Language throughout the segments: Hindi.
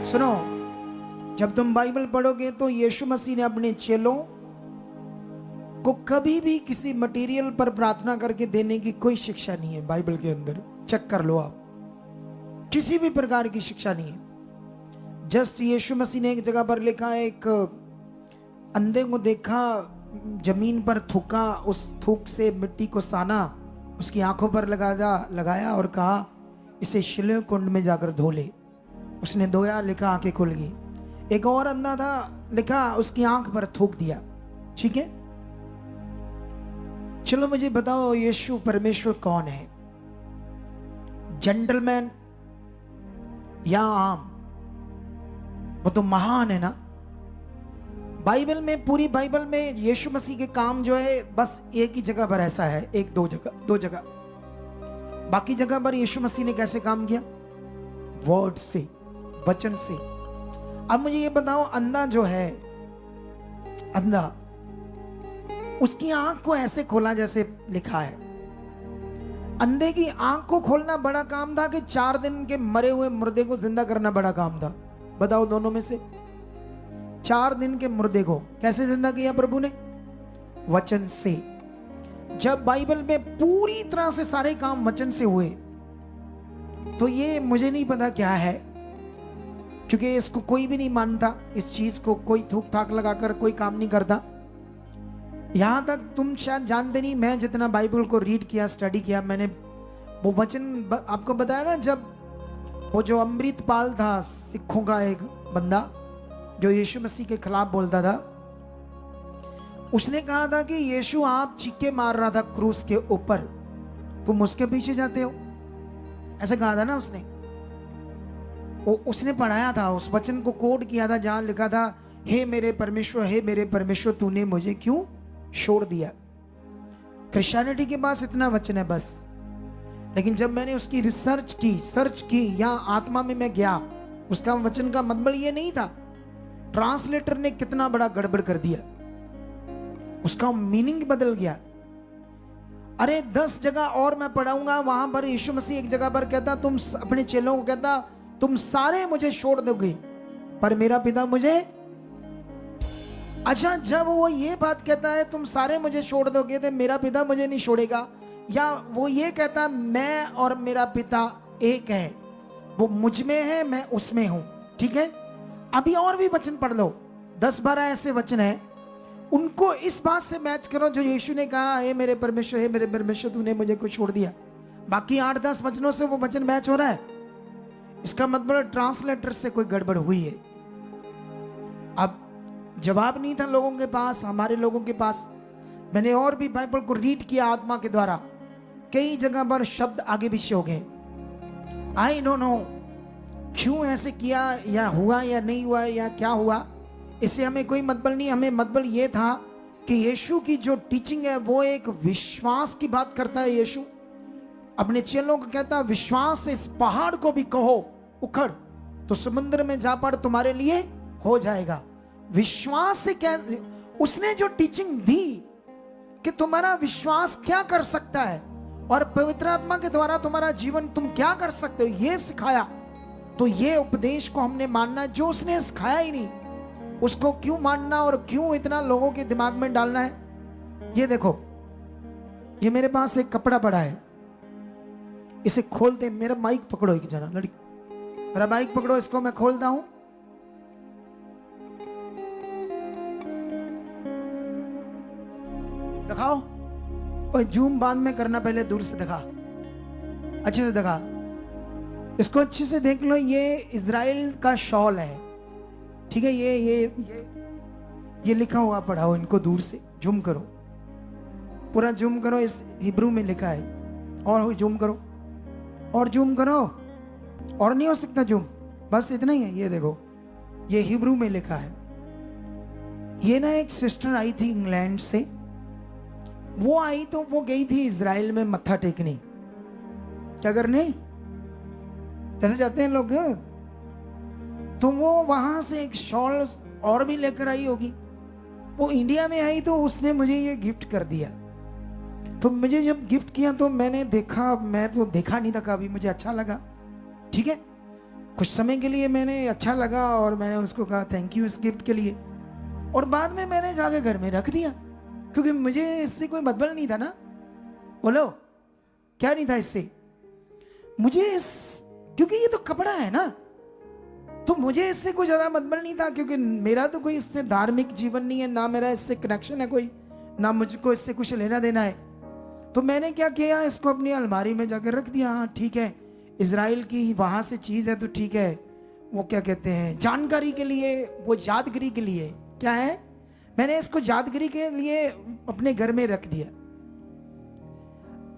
सुनो, जब तुम बाइबल पढ़ोगे तो यीशु मसीह ने अपने चेलों को कभी भी किसी मटेरियल पर प्रार्थना करके देने की कोई शिक्षा नहीं है। बाइबल के अंदर चेक कर लो आप, किसी भी प्रकार की शिक्षा नहीं है। जस्ट यीशु मसीह ने एक जगह पर लिखा है, एक अंधे को देखा, जमीन पर थूका, उस थूक से मिट्टी को साना, उसकी आंखों पर लगाया और कहा इसे शिलोह कुंड में जाकर धो ले। उसने धोया, लिखा आंखें खुल गई। एक और अंधा था, लिखा उसकी आंख पर थूक दिया। ठीक है, चलो मुझे बताओ यीशु परमेश्वर कौन है? जेंटलमैन या आम? वो तो महान है ना। बाइबल में, पूरी बाइबल में यीशु मसीह के काम जो है बस एक ही जगह पर ऐसा है, एक दो जगह। बाकी जगह पर यीशु मसीह ने कैसे काम किया? वर्ड से, वचन से। अब मुझे ये बताओ, अंधा जो है, अंधा, उसकी आंख को ऐसे खोला जैसे लिखा है। अंधे की आंख को खोलना बड़ा काम था कि 4 दिन के मरे हुए मुर्दे को जिंदा करना बड़ा काम था? बताओ दोनों में से। 4 दिन के मुर्दे को कैसे जिंदा किया प्रभु ने? वचन से। जब बाइबल में पूरी तरह से सारे काम वचन से हुए, तो ये मुझे नहीं पता क्या है, क्योंकि इसको कोई भी नहीं मानता। इस चीज को कोई थूक थाक लगाकर कोई काम नहीं करता। यहां तक तुम शायद जानते नहीं, मैं जितना बाइबल को रीड किया, स्टडी किया, मैंने वो वचन आपको बताया ना, जब वो जो अमृतपाल था, सिखों का एक बंदा जो यीशु मसीह के खिलाफ बोलता था, उसने कहा था कि यीशु आप चीखे मार रहा था क्रूस के ऊपर, तुम उसके पीछे जाते हो, ऐसे कहा था ना उसने। उसने पढ़ाया था, उस वचन को कोड किया था जहां लिखा था, हे मेरे परमेश्वर, हे मेरे परमेश्वर, तूने मुझे क्यों छोड़ दिया। क्रिश्चियनिटी के पास इतना वचन है बस। लेकिन जब मैंने उसकी रिसर्च की, सर्च की, या आत्मा में मैं गया, उसका वचन का मतलब ये नहीं था। ट्रांसलेटर ने कितना बड़ा गड़बड़ कर दिया, उसका मीनिंग बदल गया। अरे 10 जगह और मैं पढ़ाऊंगा, वहां पर यीशु मसीह एक जगह पर कहता, तुम अपने चेलों को कहता, तुम सारे मुझे छोड़ दोगे पर मेरा पिता मुझे। अच्छा, जब वो ये बात कहता है तुम सारे मुझे छोड़ दोगे तो मेरा पिता मुझे नहीं छोड़ेगा, या वो ये कहता मैं और मेरा पिता एक है, वो मुझ में है, मैं उसमें हूं। ठीक है, अभी और भी वचन पढ़ लो, 10-12 ऐसे वचन है, उनको इस बात से मैच करो जो यीशु ने कहा, हे मेरे परमेश्वर, हे मेरे परमेश्वर, तूने मुझे कुछ छोड़ दिया। बाकी 8-10 वचनों से वो वचन मैच हो रहा है। इसका मतलब ट्रांसलेटर से कोई गड़बड़ हुई है। अब जवाब नहीं था लोगों के पास, हमारे लोगों के पास। मैंने और भी बाइबल को रीड किया आत्मा के द्वारा, कई जगह पर शब्द आगे पीछे हो गए। आई डोंट नो क्यों ऐसे किया, या हुआ या नहीं हुआ, या क्या हुआ, इससे हमें कोई मतलब नहीं। हमें मतलब ये था कि यीशु की जो टीचिंग है वो एक विश्वास की बात करता है। यीशु अपने चेलों को कहता, विश्वास से इस पहाड़ को भी कहो उखड़ तो समुद्र में जा पड़, तुम्हारे लिए हो जाएगा। विश्वास से क्या, उसने जो टीचिंग दी कि तुम्हारा विश्वास क्या कर सकता है और पवित्र आत्मा के द्वारा तुम्हारा जीवन तुम क्या कर सकते हो, ये सिखाया। तो ये उपदेश को हमने मानना, जो उसने सिखाया ही नहीं उसको क्यों मानना और क्यों इतना लोगों के दिमाग में डालना है। ये देखो, ये मेरे पास एक कपड़ा पड़ा है, इसे खोलते, मेरा माइक पकड़ो, एक जना लड़की, मेरा माइक पकड़ो, इसको मैं खोलता हूं। दिखाओ, और जूम बाद में करना, पहले दूर से दिखा, अच्छे से दिखा, इसको अच्छे से देख लो। ये इजराइल का शॉल है, ठीक है। ये लिखा हुआ पढ़ाओ, इनको दूर से जूम करो, पूरा जूम करो, इस हिब्रू में लिखा है। और जूम करो, और जूम करो, और नहीं हो सकता जूम, बस इतना ही है। ये देखो, ये हिब्रू में लिखा है। ये ना एक सिस्टर आई थी इंग्लैंड से, वो आई तो वो गई थी इजराइल में मत्था टेकने, क्या करने, जैसे जाते हैं लोग, तो वो वहां से एक शॉल और भी लेकर आई होगी। वो इंडिया में आई तो उसने मुझे ये गिफ्ट कर दिया। तो मुझे जब गिफ्ट किया तो मैंने देखा, मैं तो देखा नहीं था कभी, मुझे अच्छा लगा। ठीक है, कुछ समय के लिए मैंने अच्छा लगा और मैंने उसको कहा थैंक यू इस गिफ्ट के लिए, और बाद में मैंने जाके घर में रख दिया, क्योंकि मुझे इससे कोई मतलब नहीं था ना। बोलो क्या नहीं था इससे, मुझे क्योंकि ये तो कपड़ा है ना, तो मुझे इससे कोई ज्यादा मतलब नहीं था, क्योंकि मेरा तो कोई इससे धार्मिक जीवन नहीं है, ना मेरा इससे कनेक्शन है कोई, ना मुझको इससे कुछ लेना देना है। तो मैंने क्या किया, इसको अपनी अलमारी में जाकर रख दिया। हाँ ठीक है, इजराइल की वहां से चीज है तो ठीक है, वो क्या कहते हैं जानकारी के लिए, वो यादगिरी के लिए, क्या है, मैंने इसको यादगिरी के लिए अपने घर में रख दिया।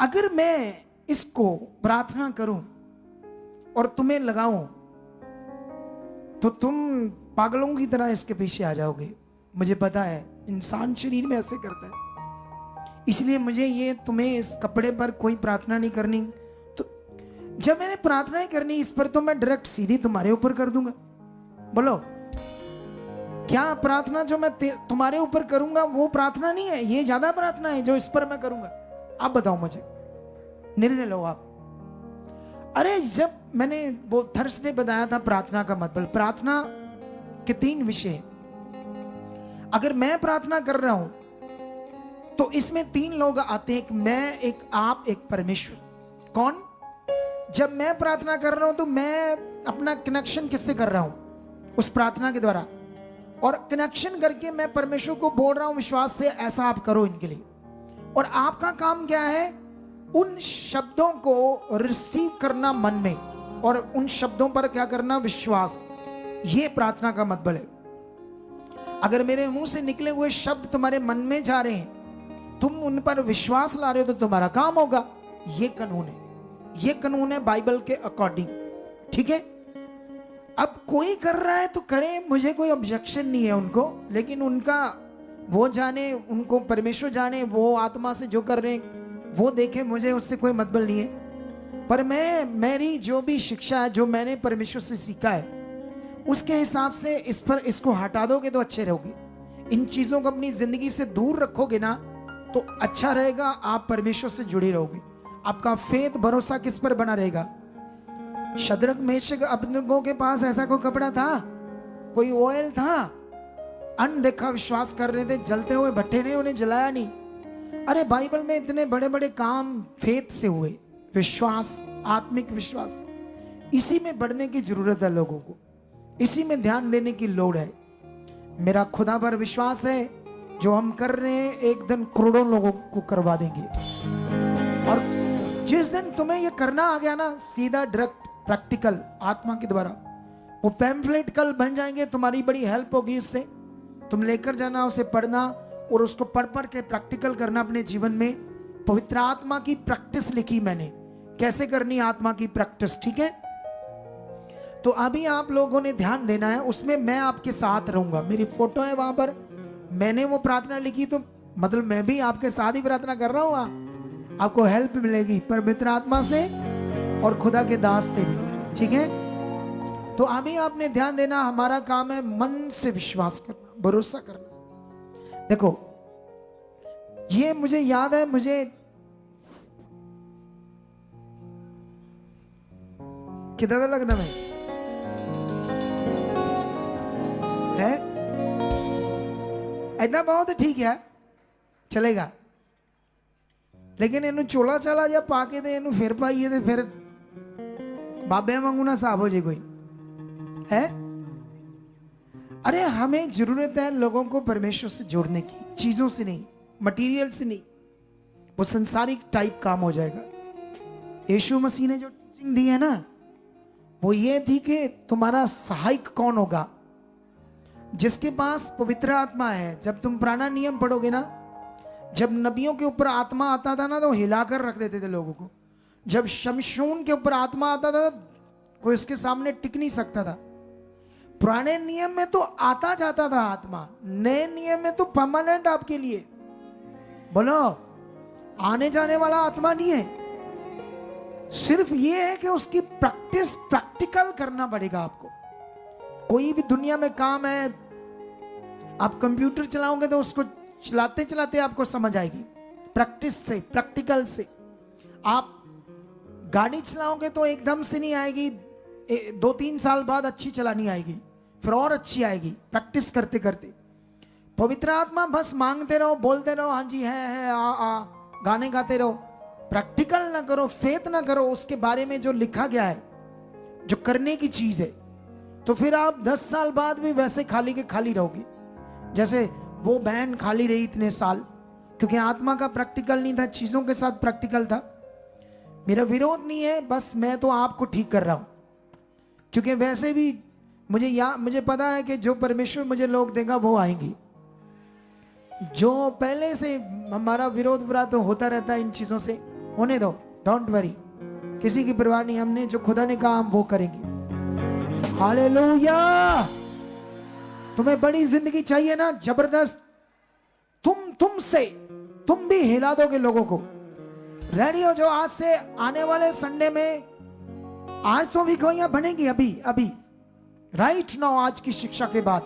अगर मैं इसको प्रार्थना करूं और तुम्हें लगाऊं तो तुम पागलों की तरह इसके पीछे आ जाओगे। मुझे पता है इंसान शरीर में ऐसे करता है, इसलिए मुझे ये तुम्हें इस कपड़े पर कोई प्रार्थना नहीं करनी। तो जब मैंने प्रार्थना ही करनी इस पर, तो मैं डायरेक्ट सीधी तुम्हारे ऊपर कर दूंगा। बोलो क्या प्रार्थना जो मैं तुम्हारे ऊपर करूंगा वो प्रार्थना नहीं है, ये ज्यादा प्रार्थना है जो इस पर मैं करूंगा। आप बताओ, मुझे निर्णय लो आप। अरे जब मैंने वो थर्सडे बताया था प्रार्थना का मतलब, प्रार्थना के 3 विषय। अगर मैं प्रार्थना कर रहा हूं तो इसमें 3 लोग आते हैं, एक मैं, एक आप, एक परमेश्वर। कौन? जब मैं प्रार्थना कर रहा हूं तो मैं अपना कनेक्शन किससे कर रहा हूं? उस प्रार्थना के द्वारा, और कनेक्शन करके मैं परमेश्वर को बोल रहा हूं विश्वास से, ऐसा आप करो इनके लिए। और आपका काम क्या है? उन शब्दों को रिसीव करना मन में, और उन शब्दों पर क्या करना? विश्वास। ये प्रार्थना का मतलब है। अगर मेरे मुंह से निकले हुए शब्द तुम्हारे मन में जा रहे हैं, तुम उन पर विश्वास ला रहे हो, तो तुम्हारा काम होगा। ये कानून है, ये कानून है बाइबल के अकॉर्डिंग, ठीक है। अब कोई कर रहा है तो करे, मुझे कोई ऑब्जेक्शन नहीं है उनको, लेकिन उनका वो जाने, उनको परमेश्वर जाने, वो आत्मा से जो कर रहे हैं वो देखे, मुझे उससे कोई मतलब नहीं है। पर मेरी जो भी शिक्षा है, जो मैंने परमेश्वर से सीखा है, उसके हिसाब से इस पर इसको हटा दोगे तो अच्छे रहोगे। इन चीजों को अपनी जिंदगी से दूर रखोगे ना तो अच्छा रहेगा, आप परमेश्वर से जुड़े रहोगे। आपका फेथ, भरोसा किस पर बना रहेगा? शद्रक, मेशक, अबेदनगो के पास ऐसा कोई कपड़ा था, कोई ऑयल था? अनदेखा विश्वास कर रहे थे, जलते हुए भट्टे ने उन्हें जलाया नहीं। अरे बाइबल में इतने बड़े बड़े काम फेथ से हुए, विश्वास, आत्मिक विश्वास। इसी में बढ़ने की जरूरत है लोगों को, इसी में ध्यान देने की लोड़ है। मेरा खुदा पर विश्वास है, जो हम कर रहे हैं एक दिन करोड़ों लोगों को करवा देंगे। और जिस दिन तुम्हें ये करना आ गया ना, सीधा डायरेक्ट प्रैक्टिकल आत्मा के द्वारा, वो पैम्फलेट कल बन जाएंगे, तुम्हारी बड़ी हेल्प होगी उससे। तुम लेकर जाना, उसे पढ़ना और उसको पढ़ पढ़ के प्रैक्टिकल करना अपने जीवन में। पवित्र आत्मा की प्रैक्टिस लिखी मैंने, कैसे करनी आत्मा की प्रैक्टिस, ठीक है। तो अभी आप लोगों ने ध्यान देना है, उसमें मैं आपके साथ रहूंगा, मेरी फोटो है वहां पर, मैंने वो प्रार्थना लिखी, तो मतलब मैं भी आपके साथ ही प्रार्थना कर रहा हूं। आपको हेल्प मिलेगी पवित्र आत्मा से और खुदा के दास से भी, ठीक है। तो अभी आपने ध्यान देना, हमारा काम है मन से विश्वास करना, भरोसा करना। देखो ये मुझे याद है, मुझे कितना लगता मैं है ऐसा बहुत ठीक है, चलेगा, लेकिन इन्हू चोला चाला जा पाके दे, इन्हू फिर पाइए तो फिर बाबे वांगू ना साहब हो जाए कोई है। अरे हमें जरूरत है लोगों को परमेश्वर से जोड़ने की, चीजों से नहीं, मटेरियल से नहीं, वो संसारिक टाइप काम हो जाएगा। यीशु मसीह ने जो टीचिंग दी है ना, वो ये थी कि तुम्हारा सहायक कौन होगा? जिसके पास पवित्र आत्मा है। जब तुम पुराना नियम पढ़ोगे ना, जब नबियों के ऊपर आत्मा आता था ना, तो हिलाकर रख देते थे लोगों को। जब शमशून के ऊपर आत्मा आता था, कोई उसके सामने टिक नहीं सकता था। पुराने नियम में तो आता जाता था आत्मा, नए नियम में तो परमानेंट आपके लिए। बोलो, आने जाने वाला आत्मा नहीं है, सिर्फ ये है कि उसकी प्रैक्टिस, प्रैक्टिकल करना पड़ेगा आपको। कोई भी दुनिया में काम है, आप कंप्यूटर चलाओगे तो उसको चलाते चलाते आपको समझ आएगी, प्रैक्टिस से, प्रैक्टिकल से। आप गाड़ी चलाओगे तो एकदम से नहीं आएगी, 2-3 साल बाद अच्छी चलानी आएगी, फिर और अच्छी आएगी, प्रैक्टिस करते करते। पवित्र आत्मा बस मांगते रहो, बोलते रहो, हाँ जी है आ, गाने गाते रहो, प्रैक्टिकल ना करो, फेथ ना करो उसके बारे में जो लिखा गया है, जो करने की चीज है, तो फिर आप 10 साल बाद भी वैसे खाली के खाली रहोगे जैसे वो बहन खाली रही इतने साल, क्योंकि आत्मा का प्रैक्टिकल नहीं था, चीजों के साथ प्रैक्टिकल था। मेरा विरोध नहीं है, बस मैं तो आपको ठीक कर रहा हूं, क्योंकि वैसे भी मुझे पता है कि जो परमेश्वर मुझे लोग देगा वो आएंगे। जो पहले से हमारा विरोध विराध तो होता रहता है इन चीजों से, होने दो, डोंट वरी, किसी की परवाह नहीं, हमने जो खुदा ने कहा हम वो करेंगे। हालेलुया। तुम्हें बड़ी जिंदगी चाहिए ना, जबरदस्त, तुम भी हिला दोगे लोगों को। रेडी हो जो आज से आने वाले संडे में, आज तो भी गोइयां बनेगी अभी राइट नाउ, आज की शिक्षा के बाद